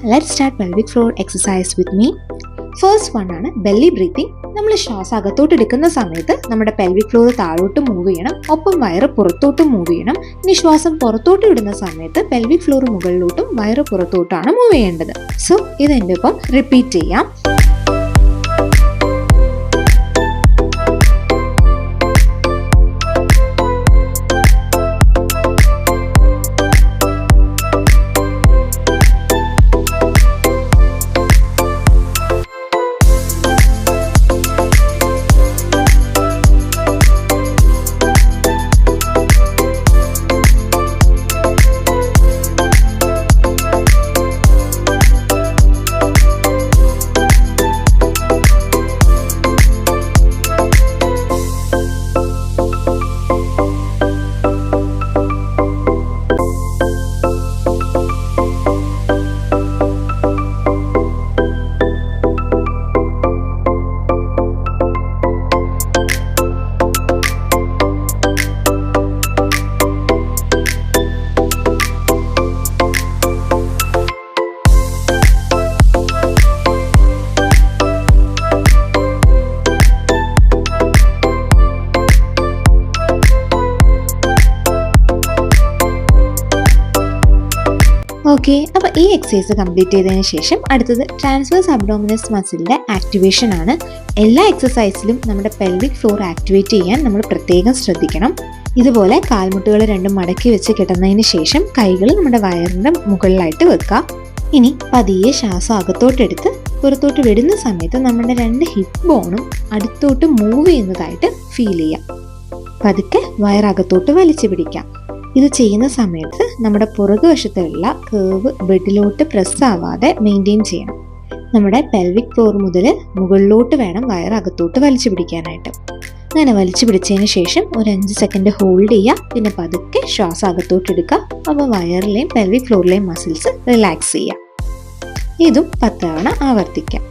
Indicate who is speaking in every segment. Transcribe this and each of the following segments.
Speaker 1: let's start pelvic floor exercise with me. First one ആണ് belly breathing. നമ്മൾ ശ്വാസം അകത്തോട്ട് എടുക്കുന്ന സമയത്ത് നമ്മുടെ പെൽവിക് ഫ്ലോർ താഴോട്ട് മൂവ് ചെയ്യണം, ഒപ്പം വയറ് പുറത്തോട്ട് മൂവ് ചെയ്യണം. ഇനി ശ്വാസം പുറത്തോട്ട് വിടുന്ന സമയത്ത് പെൽവിക് ഫ്ലോർ മുകളിലോട്ടും വയറ് പുറത്തോട്ടാണ് മൂവ് ചെയ്യേണ്ടത്. സോ ഇതെൻ്റെ ഒപ്പം റിപ്പീറ്റ് ചെയ്യാം. ഓക്കെ, അപ്പോൾ ഈ എക്സസൈസ് കംപ്ലീറ്റ് ചെയ്തതിന് ശേഷം അടുത്തത് ട്രാൻസ്വേഴ്സ് അബ്ഡോമിനസ് മസിലിൻ്റെ ആക്ടിവേഷൻ ആണ്. എല്ലാ എക്സസൈസിലും നമ്മുടെ പെൽവിക് ഫ്ലോർ ആക്ടിവേറ്റ് ചെയ്യാൻ നമ്മൾ പ്രത്യേകം ശ്രദ്ധിക്കണം. ഇതുപോലെ കാൽമുട്ടുകൾ രണ്ടും മടക്കി വെച്ച് കിടന്നതിന് ശേഷം കൈകൾ നമ്മുടെ വയറിൻ്റെ മുകളിലായിട്ട് വെക്കുക. ഇനി പതിയെ ശ്വാസം അകത്തോട്ടെടുത്ത് പുറത്തോട്ട് വിടുന്ന സമയത്ത് നമ്മുടെ രണ്ട് ഹിപ്പ് ബോണും അടുത്തോട്ട് മൂവ് ചെയ്യുന്നതായിട്ട് ഫീൽ ചെയ്യാം. പതുക്കെ വയറകത്തോട്ട് വലിച്ചു പിടിക്കാം. ഇത് ചെയ്യുന്ന സമയത്ത് നമ്മുടെ പുറകുവശത്തുള്ള കേർവ് ബെഡിലോട്ട് പ്രസ് ആവാതെ മെയിൻറ്റെയിൻ ചെയ്യണം. നമ്മുടെ പെൽവിക് ഫ്ലോർ മുതൽ മുകളിലോട്ട് വേണം വയറകത്തോട്ട് വലിച്ചു പിടിക്കാനായിട്ട്. അങ്ങനെ വലിച്ചു പിടിച്ചതിന് ശേഷം ഒരു 5 സെക്കൻഡ് ഹോൾഡ് ചെയ്യുക. പിന്നെ പതുക്കെ ശ്വാസം അകത്തോട്ട് എടുക്കുക. അപ്പോൾ വയറിലെയും പെൽവിക് ഫ്ലോറിലെയും മസിൽസ് റിലാക്സ് ചെയ്യുക. ഇതും 10 തവണ ആവർത്തിക്കാം.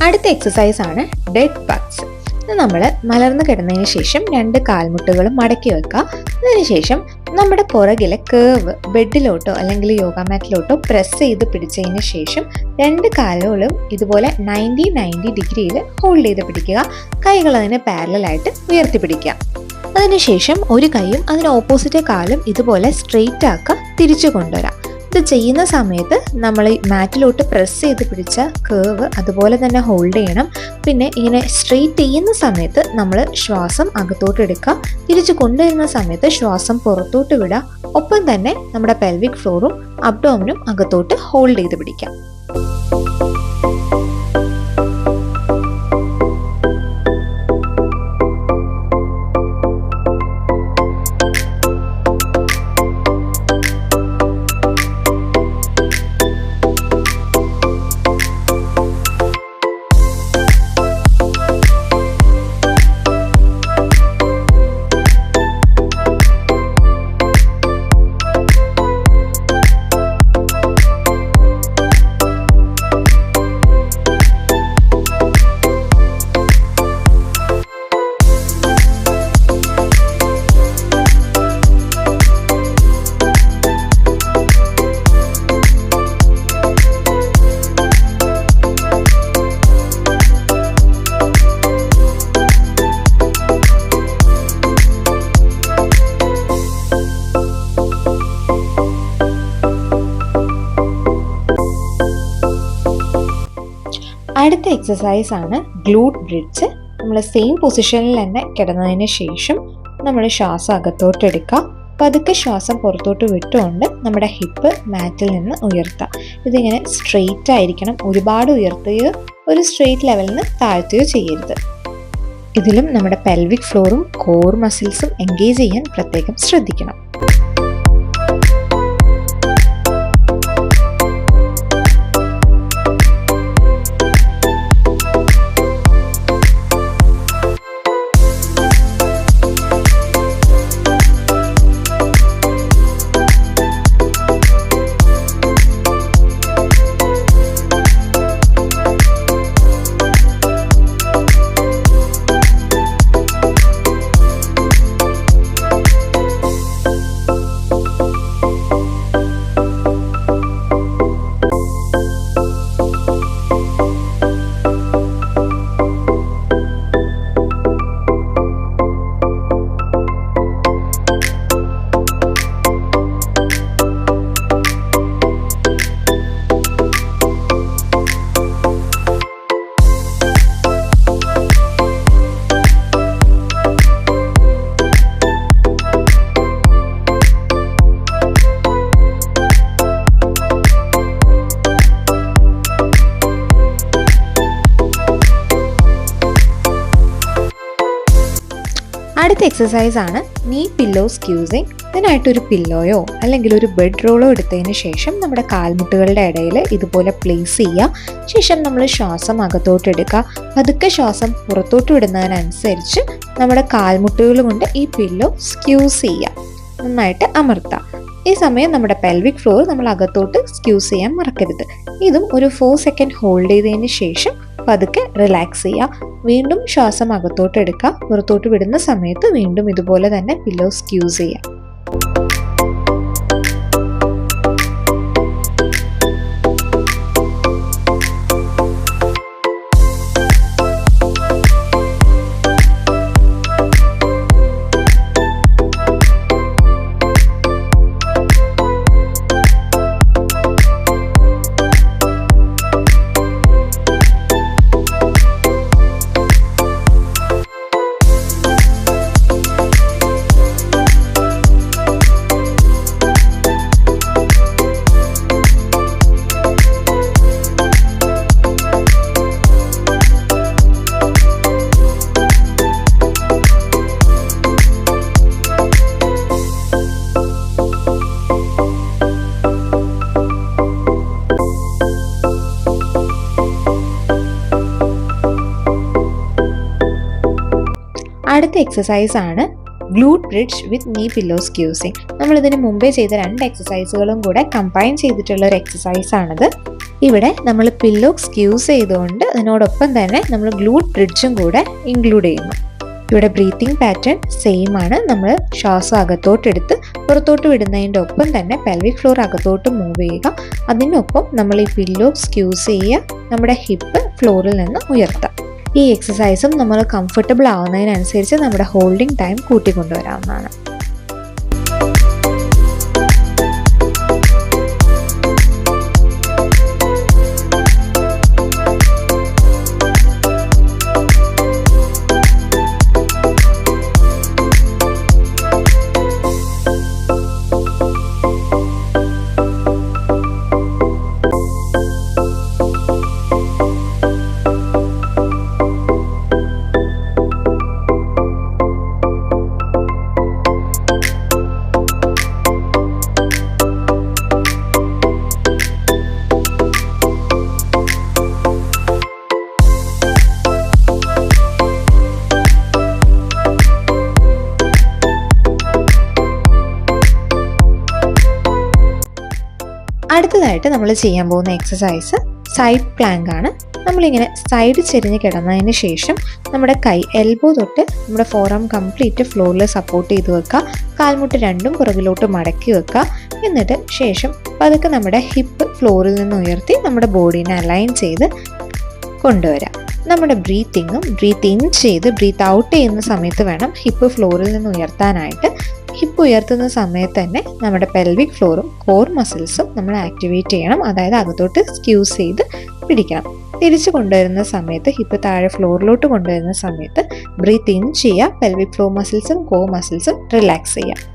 Speaker 1: അടുത്ത എക്സസൈസ് ആണ് ഡെഡ് ബഗ്സ്. ഇത് നമ്മൾ മലർന്നു കിടന്നതിന് ശേഷം 2 കാൽമുട്ടുകളും മടക്കി വെക്കുക. അതിനുശേഷം നമ്മുടെ പുറകിലെ കേർവ് ബെഡിലോട്ടോ അല്ലെങ്കിൽ യോഗ മാറ്റിലോട്ടോ പ്രസ് ചെയ്ത് പിടിച്ചതിന് ശേഷം 2 കാലുകളും ഇതുപോലെ 90 ഡിഗ്രിയിൽ ഹോൾഡ് ചെയ്ത് പിടിക്കുക. കൈകൾ അതിന് പാരലായിട്ട് ഉയർത്തി പിടിക്കുക. അതിനുശേഷം ഒരു കൈയും അതിന് ഓപ്പോസിറ്റ് കാലും ഇതുപോലെ സ്ട്രെയിറ്റ് ആക്കുക, തിരിച്ചു കൊണ്ടുവരാം. ഇത് ചെയ്യുന്ന സമയത്ത് നമ്മൾ ഈ മാറ്റിലോട്ട് പ്രസ് ചെയ്ത് പിടിച്ച കേർവ് അതുപോലെ തന്നെ ഹോൾഡ് ചെയ്യണം. പിന്നെ ഇങ്ങനെ സ്ട്രെയിറ്റ് ചെയ്യുന്ന സമയത്ത് നമ്മൾ ശ്വാസം അകത്തോട്ട് എടുക്കുക. തിരിച്ചു കൊണ്ടുവരുന്ന സമയത്ത് ശ്വാസം പുറത്തോട്ട് വിടുക. ഒപ്പം തന്നെ നമ്മുടെ പെൽവിക് ഫ്ലോറും അബ്ഡോമിനും അകത്തോട്ട് ഹോൾഡ് ചെയ്ത് പിടിക്കാം. അടുത്ത എക്സസൈസ് ആണ് ഗ്ലൂട്ട് ബ്രിഡ്ജ്. നമ്മൾ സെയിം പൊസിഷനിൽ തന്നെ കിടന്നതിന് ശേഷം നമ്മൾ ശ്വാസം അകത്തോട്ട് എടുക്കുക. പതുക്കെ ശ്വാസം പുറത്തോട്ട് വിട്ടുകൊണ്ട് നമ്മുടെ ഹിപ്പ് മാറ്റിൽ നിന്ന് ഉയർത്താം. ഇതിങ്ങനെ സ്ട്രെയിറ്റ് ആയിരിക്കണം. ഒരുപാട് ഉയർത്തുകയോ ഒരു സ്ട്രെയിറ്റ് ലെവലിൽ നിന്ന് താഴ്ത്തുകയോ ചെയ്യരുത്. ഇതിലും നമ്മുടെ പെൽവിക് ഫ്ലോറും കോർ മസിൽസും എൻഗേജ് ചെയ്യാൻ പ്രത്യേകം ശ്രദ്ധിക്കണം. അടുത്ത എക്സസൈസ് ആണ് നീ പില്ലോ സ്ക്യൂസിങ്. ഇതിനായിട്ടൊരു പില്ലോയോ അല്ലെങ്കിൽ ഒരു ബെഡ് റോളോ എടുത്തതിന് ശേഷം നമ്മുടെ കാൽമുട്ടുകളുടെ ഇടയിൽ ഇതുപോലെ പ്ലേസ് ചെയ്യുക. ശേഷം നമ്മൾ ശ്വാസം അകത്തോട്ട് എടുക്കുക. പതുക്കെ ശ്വാസം പുറത്തോട്ട് വിടുന്നതിനനുസരിച്ച് നമ്മുടെ കാൽമുട്ടുകൾ കൊണ്ട് ഈ പില്ലോ സ്ക്യൂസ് ചെയ്യുക. നന്നായിട്ട് അമർത്താം. ഈ സമയം നമ്മുടെ പെൽവിക് ഫ്ലോർ നമ്മൾ അകത്തോട്ട് സ്ക്യൂസ് ചെയ്യാൻ മറക്കരുത്. ഇതും ഒരു 4 സെക്കൻഡ് ഹോൾഡ് ചെയ്തതിന് ശേഷം പതുക്കെ റിലാക്സ് ചെയ്യുക. വീണ്ടും ശ്വാസം അകത്തോട്ട് എടുക്കുക. പുറത്തോട്ട് വിടുന്ന സമയത്ത് വീണ്ടും ഇതുപോലെ തന്നെ പില്ലോ സ്ക്യൂസ് ചെയ്യുക. അടുത്ത എക്സസൈസ് ആണ് ഗ്ലൂട്ട് ബ്രിഡ്ജ് വിത്ത് നീ പില്ലോ സ്ക്യൂസിങ്. നമ്മൾ ഇതിന് മുമ്പേ ചെയ്ത 2 എക്സസൈസുകളും കൂടെ കമ്പൈൻ ചെയ്തിട്ടുള്ള ഒരു എക്സസൈസ് ആണിത്. ഇവിടെ നമ്മൾ പില്ലോ സ്ക്യൂസ് ചെയ്തുകൊണ്ട് അതിനോടൊപ്പം തന്നെ നമ്മൾ ഗ്ലൂട്ട് ബ്രിഡ്ജും കൂടെ ഇൻക്ലൂഡ് ചെയ്യുന്നു. ഇവിടെ ബ്രീത്തിങ് പാറ്റേൺ സെയിം ആണ്. നമ്മൾ ശ്വാസം അകത്തോട്ടെടുത്ത് പുറത്തോട്ട് വിടുന്നതിൻ്റെ ഒപ്പം തന്നെ പെൽവിക് ഫ്ലോർ അകത്തോട്ട് മൂവ് ചെയ്യുക. അതിനൊപ്പം നമ്മൾ ഈ പില്ലോ സ്ക്യൂസ് ചെയ്യുക. നമ്മുടെ ഹിപ്പ് ഫ്ലോറിൽ നിന്ന് ഉയർത്താം. ഈ എക്സസൈസും നമ്മൾ കംഫർട്ടബിൾ ആവുന്നതിനനുസരിച്ച് നമ്മുടെ ഹോൾഡിംഗ് ടൈം കൂട്ടിക്കൊണ്ടുവരാവുന്നതാണ്. അടുത്തതായിട്ട് നമ്മൾ ചെയ്യാൻ പോകുന്ന എക്സസൈസ് സൈഡ് പ്ലാങ്ക് ആണ്. നമ്മളിങ്ങനെ സൈഡ് ചെരിഞ്ഞ് കിടന്നതിന് ശേഷം നമ്മുടെ കൈ എൽബോ തൊട്ട് നമ്മുടെ ഫോറാം കംപ്ലീറ്റ് ഫ്ലോറിൽ സപ്പോർട്ട് ചെയ്ത് വെക്കുക. കാൽമുട്ട് രണ്ടും പുറകിലോട്ട് മടക്കി വെക്കുക. എന്നിട്ട് ശേഷം പതുക്കെ നമ്മുടെ ഹിപ്പ് ഫ്ലോറിൽ നിന്ന് ഉയർത്തി നമ്മുടെ ബോഡീനെ അലൈൻ ചെയ്ത് കൊണ്ടുവരാം. നമ്മുടെ ബ്രീത്ത് ഇൻ ചെയ്ത് ബ്രീത്ത് ഔട്ട് ചെയ്യുന്ന സമയത്ത് വേണം ഹിപ്പ് ഫ്ലോറിൽ നിന്ന് ഉയർത്താനായിട്ട്. ഹിപ്പ് ഉയർത്തുന്ന സമയത്ത് തന്നെ നമ്മുടെ പെൽവിക് ഫ്ലോറും കോർ മസിൽസും നമ്മൾ ആക്ടിവേറ്റ് ചെയ്യണം. അതായത് അകത്തോട്ട് സ്ക്യൂസ് ചെയ്ത് പിടിക്കണം. തിരിച്ചു കൊണ്ടുവരുന്ന സമയത്ത് ഹിപ്പ് താഴെ ഫ്ലോറിലോട്ട് കൊണ്ടുവരുന്ന സമയത്ത് ബ്രീത്ത് ഇൻ ചെയ്യുക. പെൽവിക് ഫ്ലോർ മസിൽസും കോർ മസിൽസും റിലാക്സ് ചെയ്യുക.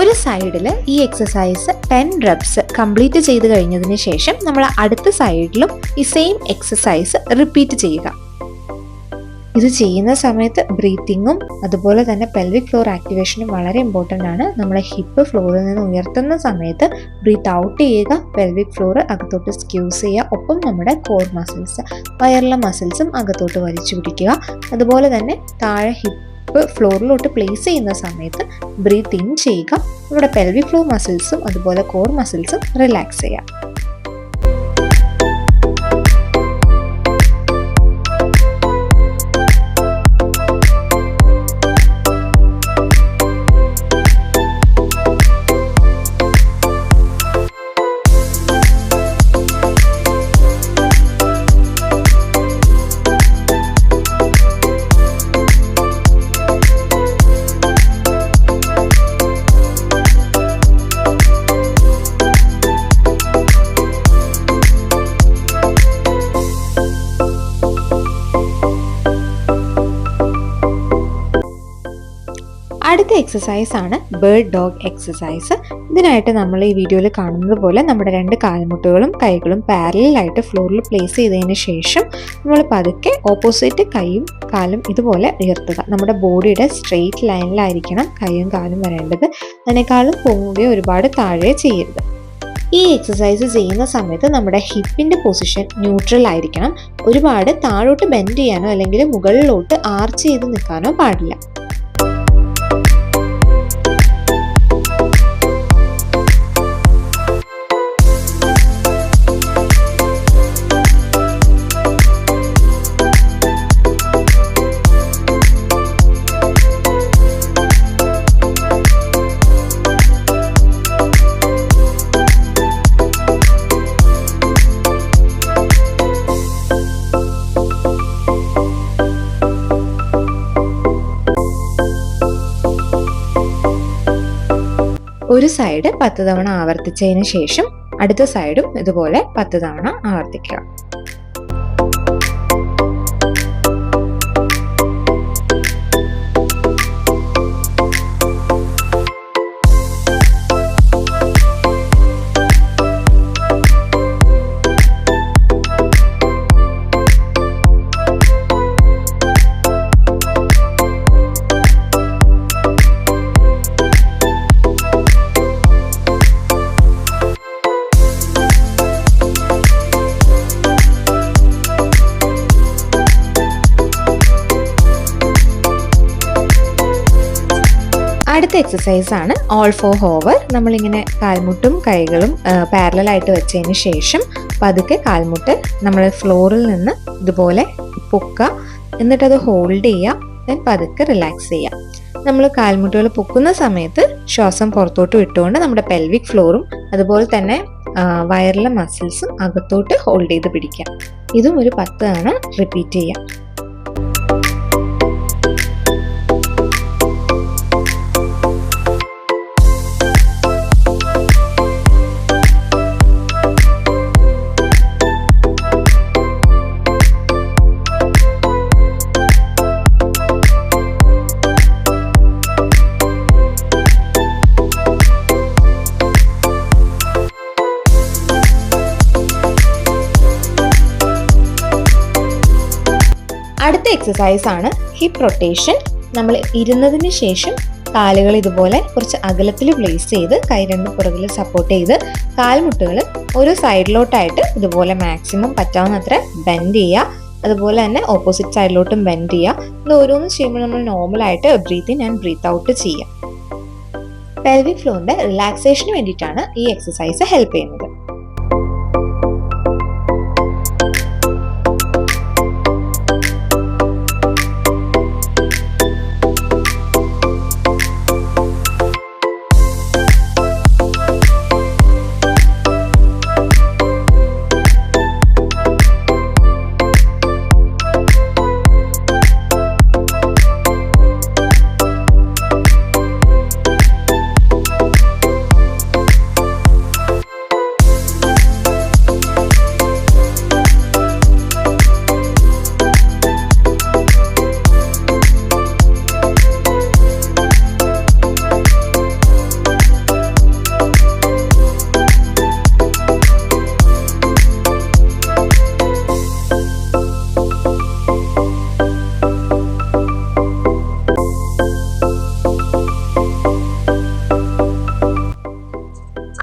Speaker 1: ഒരു സൈഡിൽ ഈ എക്സസൈസ് 10 റെപ്സ് കംപ്ലീറ്റ് ചെയ്ത് കഴിഞ്ഞതിന് ശേഷം നമ്മൾ അടുത്ത സൈഡിലും ഈ സെയിം എക്സസൈസ് റിപ്പീറ്റ് ചെയ്യുക. ഇത് ചെയ്യുന്ന സമയത്ത് ബ്രീത്തിങ്ങും അതുപോലെ തന്നെ പെൽവിക് ഫ്ലോർ ആക്ടിവേഷനും വളരെ ഇമ്പോർട്ടൻ്റ് ആണ്. നമ്മളെ ഹിപ്പ് ഫ്ലോറിൽ നിന്ന് ഉയർത്തുന്ന സമയത്ത് ബ്രീത്ത് ഔട്ട് ചെയ്യുക, പെൽവിക് ഫ്ലോർ അകത്തോട്ട് സ്ക്യൂസ് ചെയ്യുക. ഒപ്പം നമ്മുടെ കോർ മസിൽസ്, വയറിലെ മസിൽസും അകത്തോട്ട് വലിച്ചു പിടിക്കുക. അതുപോലെ തന്നെ താഴെ ഹിപ്പ് ഫ്ലോറിലോട്ട് പ്ലേസ് ചെയ്യുന്ന സമയത്ത് ബ്രീത്ത് ഇൻ ചെയ്യുക. നമ്മുടെ പെൽവിക് ഫ്ലോർ മസിൽസും അതുപോലെ കോർ മസിൽസും റിലാക്സ് ചെയ്യുക. അടുത്ത എക്സസൈസ് ആണ് ബേർഡ് ഡോഗ് എക്സസൈസ്. ഇതിനായിട്ട് നമ്മൾ ഈ വീഡിയോയിൽ കാണുന്നത് പോലെ നമ്മുടെ 2 കാൽമുട്ടുകളും കൈകളും പാരലലായിട്ട് ഫ്ലോറിൽ പ്ലേസ് ചെയ്തതിന് ശേഷം നമ്മൾ പതുക്കെ ഓപ്പോസിറ്റ് കൈയും കാലും ഇതുപോലെ ഉയർത്തുക. നമ്മുടെ ബോഡിയുടെ സ്ട്രെയിറ്റ് ലൈനിലായിരിക്കണം കൈയും കാലും വരേണ്ടത്. അതിനേക്കാളും പൊങ്ങുകയോ ഒരുപാട് താഴെ ചെയ്യരുത്. ഈ എക്സസൈസ് ചെയ്യുന്ന സമയത്ത് നമ്മുടെ ഹിപ്പിന്റെ പൊസിഷൻ ന്യൂട്രൽ ആയിരിക്കണം. ഒരുപാട് താഴോട്ട് ബെൻഡ് ചെയ്യാനോ അല്ലെങ്കിൽ മുകളിലോട്ട് ആർച്ച് ചെയ്ത് നിൽക്കാനോ പാടില്ല. ഒരു സൈഡ് 10 തവണ ആവർത്തിച്ചതിന് ശേഷം അടുത്ത സൈഡും ഇതുപോലെ 10 തവണ ആവർത്തിക്കുക. അടുത്ത എക്സസൈസ് ആണ് ഓൾ ഫോർ ഹോവർ. നമ്മളിങ്ങനെ കാൽമുട്ടും കൈകളും പാരലലായിട്ട് വെച്ചതിന് ശേഷം പതുക്കെ കാൽമുട്ട് നമ്മൾ ഫ്ലോറിൽ നിന്ന് ഇതുപോലെ പൊക്കുക. എന്നിട്ടത് ഹോൾഡ് ചെയ്യുക. ദെൻ പതുക്കെ റിലാക്സ് ചെയ്യുക. നമ്മൾ കാൽമുട്ടുകൾ പൊക്കുന്ന സമയത്ത് ശ്വാസം പുറത്തോട്ട് വിട്ടുകൊണ്ട് നമ്മുടെ പെൽവിക് ഫ്ലോറും അതുപോലെ തന്നെ വയറിലെ മസിൽസും അകത്തോട്ട് ഹോൾഡ് ചെയ്ത് പിടിക്കുക. ഇതും ഒരു 10 തവണ റിപ്പീറ്റ് ചെയ്യാം. അടുത്ത എക്സസൈസ് ആണ് ഹിപ്പ് റൊട്ടേഷൻ. നമ്മൾ ഇരുന്നതിന് ശേഷം കാലുകൾ ഇതുപോലെ കുറച്ച് അകലത്തിൽ പ്ലേസ് ചെയ്ത് കൈ 2 പുറകിൽ സപ്പോർട്ട് ചെയ്ത് കാൽമുട്ടുകൾ ഒരു സൈഡിലോട്ടായിട്ട് ഇതുപോലെ മാക്സിമം പറ്റാവുന്നത്ര ബെൻഡ് ചെയ്യുക. അതുപോലെ തന്നെ ഓപ്പോസിറ്റ് സൈഡിലോട്ടും ബെൻഡ് ചെയ്യുക. ഇത് ഓരോന്നും ചെയ്യുമ്പോൾ നമ്മൾ നോർമലായിട്ട് breathe in and breathe out ചെയ്യുക. പെൽവിക് ഫ്ലോറിന്റെ റിലാക്സേഷന് വേണ്ടിയിട്ടാണ് ഈ എക്സസൈസ് ഹെൽപ്പ് ചെയ്യുന്നത്.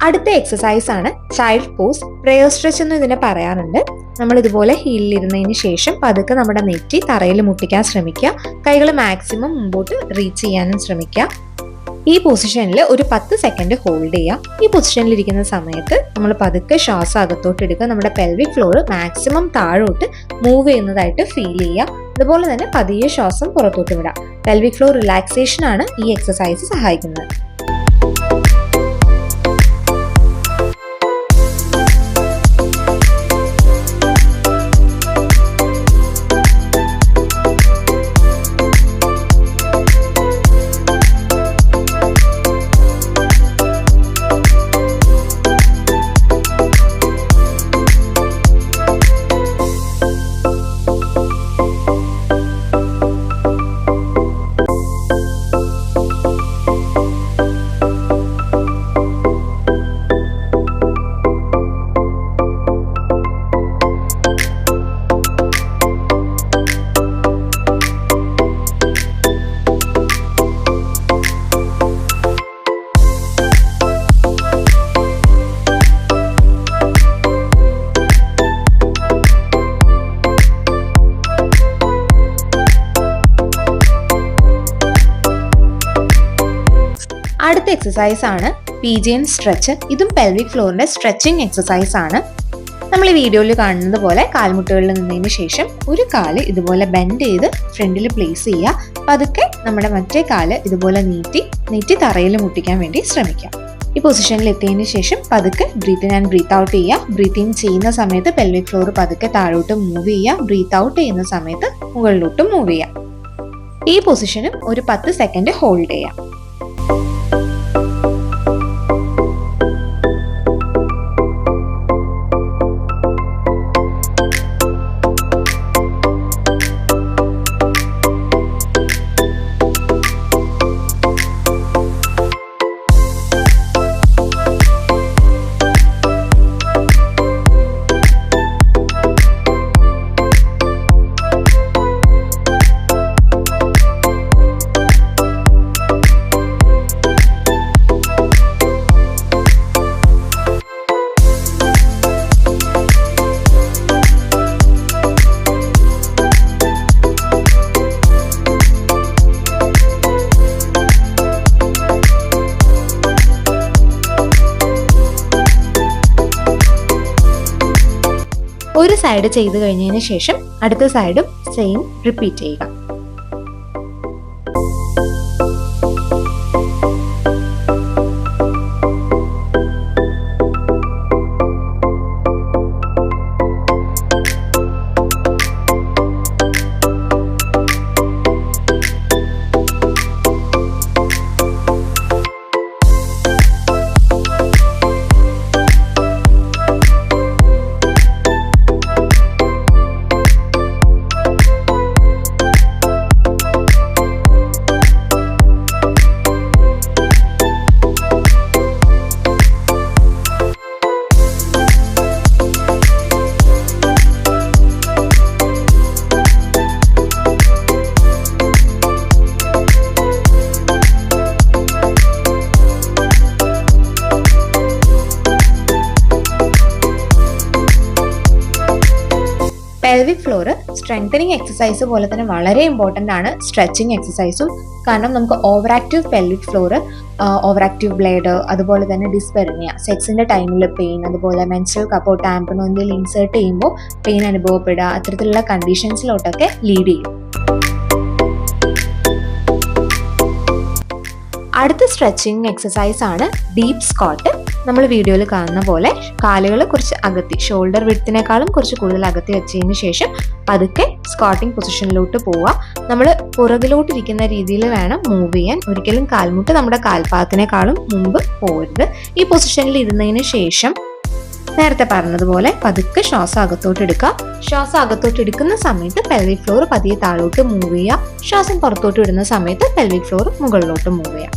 Speaker 1: അടുത്ത എക്സസൈസ് ആണ് ചൈൽഡ് പോസ്. പ്രേയർ സ്ട്രെച്ച് എന്ന് ഇതിനെ പറയാറുണ്ട്. നമ്മൾ ഇതുപോലെ ഹീലിലിരുന്നതിന് ശേഷം പതുക്കെ നമ്മുടെ നെറ്റി തറയിൽ മുട്ടിക്കാൻ ശ്രമിക്കുക. കൈകൾ മാക്സിമം മുമ്പോട്ട് റീച്ച് ചെയ്യാനും ശ്രമിക്കുക. ഈ പൊസിഷനിൽ ഒരു 10 സെക്കൻഡ് ഹോൾഡ് ചെയ്യുക. ഈ പൊസിഷനിൽ ഇരിക്കുന്ന സമയത്ത് നമ്മൾ പതുക്കെ ശ്വാസം അകത്തോട്ട് എടുക്കുക. നമ്മുടെ പെൽവിക് ഫ്ലോർ മാക്സിമം താഴോട്ട് മൂവ് ചെയ്യുന്നതായിട്ട് ഫീൽ ചെയ്യുക. അതുപോലെ തന്നെ പതിയെ ശ്വാസം പുറത്തോട്ട് വിടുക. പെൽവിക് ഫ്ലോർ റിലാക്സേഷൻ ആണ് ഈ എക്സസൈസ് സഹായിക്കുന്നത്. അടുത്ത എക്സസൈസ് ആണ് പീജിയൻ സ്ട്രെച്ച്. ഇതും പെൽവിക് ഫ്ലോറിന്റെ സ്ട്രെച്ചിങ് എക്സസൈസ് ആണ്. നമ്മൾ ഈ വീഡിയോയിൽ കാണുന്നത് പോലെ കാൽമുട്ടുകളിൽ നിന്നതിന് ശേഷം ഒരു കാല് ഇതുപോലെ ബെൻഡ് ചെയ്ത് ഫ്രണ്ടിൽ പ്ലേസ് ചെയ്യുക. പതുക്കെ നമ്മുടെ മറ്റേ കാല് ഇതുപോലെ നീട്ടി തറയിൽ മുട്ടിക്കാൻ വേണ്ടി ശ്രമിക്കുക. ഈ പൊസിഷനിൽ എത്തിയതിനു ശേഷം പതുക്കെ breathe in and breathe out ചെയ്യുക. ബ്രീത്ത് ഇൻ ചെയ്യുന്ന സമയത്ത് പെൽവിക് ഫ്ലോർ പതുക്കെ താഴോട്ട് മൂവ് ചെയ്യുക. ബ്രീത്ത് ഔട്ട് ചെയ്യുന്ന സമയത്ത് മുകളിലോട്ട് മൂവ് ചെയ്യുക. ഈ പൊസിഷനും ഒരു 10 സെക്കൻഡ് ഹോൾഡ് ചെയ്യാം. ഒരു സൈഡ് ചെയ്ത് കഴിഞ്ഞതിന് ശേഷം അടുത്ത സൈഡും സെയിം റിപ്പീറ്റ് ചെയ്യുക. പെൽവിക് ഫ്ലോർ സ്ട്രെങ്തനിങ് എക്സസൈസ് പോലെ തന്നെ വളരെ ഇമ്പോർട്ടൻ്റ് ആണ് സ്ട്രെച്ചിങ് എക്സസൈസും. കാരണം നമുക്ക് over active pelvic floor over active blade, അതുപോലെ തന്നെ ഡിസ്പെർണിയ, സെക്സിൻ്റെ ടൈമിൽ പെയിൻ, അതുപോലെ മെൻസ്ട്രൽ കപ്പോ ടാമ്പണോ എന്തെങ്കിലും ഇൻസേർട്ട് ചെയ്യുമ്പോൾ പെയിൻ അനുഭവപ്പെടുക, അത്തരത്തിലുള്ള കണ്ടീഷൻസിലോട്ടൊക്കെ ലീഡ് ചെയ്യും. അടുത്ത സ്ട്രെച്ചിങ് എക്സസൈസ് ആണ് ഡീപ്പ് സ്ക്വാട്ട്. നമ്മൾ വീഡിയോയിൽ കാണുന്ന പോലെ കാലുകൾ കുറച്ച് അകത്തി, ഷോൾഡർ വിഡ്ത്തിനേക്കാളും കുറച്ച് കൂടുതൽ അകത്തി വെച്ചതിന് ശേഷം പതുക്കെ സ്ക്വാട്ടിംഗ് പൊസിഷനിലോട്ട് പോവുക. നമ്മൾ പുറകിലോട്ടിരിക്കുന്ന രീതിയിൽ വേണം മൂവ് ചെയ്യാൻ. ഒരിക്കലും കാൽമുട്ട് നമ്മുടെ കാൽപാദത്തിനേക്കാളും മുമ്പ് പോകരുത്. ഈ പൊസിഷനിൽ ഇരുന്നതിന് ശേഷം നേരത്തെ പറഞ്ഞതുപോലെ പതുക്കെ ശ്വാസം അകത്തോട്ട് എടുക്കുക. ശ്വാസം അകത്തോട്ട് എടുക്കുന്ന സമയത്ത് പെൽവിക് ഫ്ലോർ പതിയെ താഴോട്ട് മൂവ് ചെയ്യുക. ശ്വാസം പുറത്തോട്ട് വിടുന്ന സമയത്ത് പെൽവിക് ഫ്ലോർ മുകളിലോട്ട് മൂവ് ചെയ്യുക.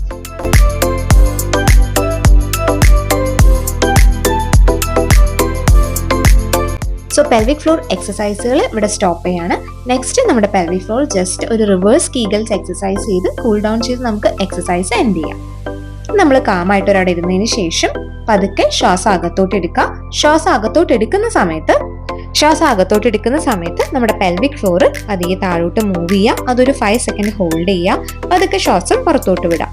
Speaker 1: സോ പെൽവിക് ഫ്ലോർ എക്സസൈസുകൾ ഇവിടെ സ്റ്റോപ്പ് ചെയ്യാണ്. നെക്സ്റ്റ് നമ്മുടെ പെൽവിക് ഫ്ലോർ ജസ്റ്റ് ഒരു റിവേഴ്സ് കീഗൽസ് എക്സസൈസ് ചെയ്ത് കൂൾ ഡൗൺ ചെയ്ത് നമുക്ക് എക്സസൈസ് എൻഡ് ചെയ്യാം. നമ്മൾ കാമായിട്ട് ഒരാടെ ഇരുന്നതിന് ശേഷം പതുക്കെ ശ്വാസം അകത്തോട്ട് എടുക്കുക. ശ്വാസം അകത്തോട്ട് എടുക്കുന്ന സമയത്ത് നമ്മുടെ പെൽവിക് ഫ്ലോർ പതിയെ താഴോട്ട് മൂവ് ചെയ്യുക. അതൊരു 5 സെക്കൻഡ് ഹോൾഡ് ചെയ്യുക. പതുക്കെ ശ്വാസം പുറത്തോട്ട് വിടാം.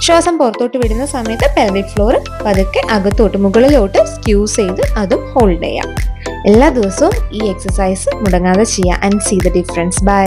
Speaker 1: ശ്വാസം പുറത്തോട്ട് വിടുന്ന സമയത്ത് പെൽവിക് ഫ്ലോർ പതുക്കെ അകത്തോട്ട് മുകളിലോട്ട് സ്ക്യൂസ് ചെയ്ത് അതും ഹോൾഡ് ചെയ്യാം. എല്ലാ ദിവസവും ഈ എക്സസൈസ് മുടങ്ങാതെ ചെയ്യുക. And see the difference. By.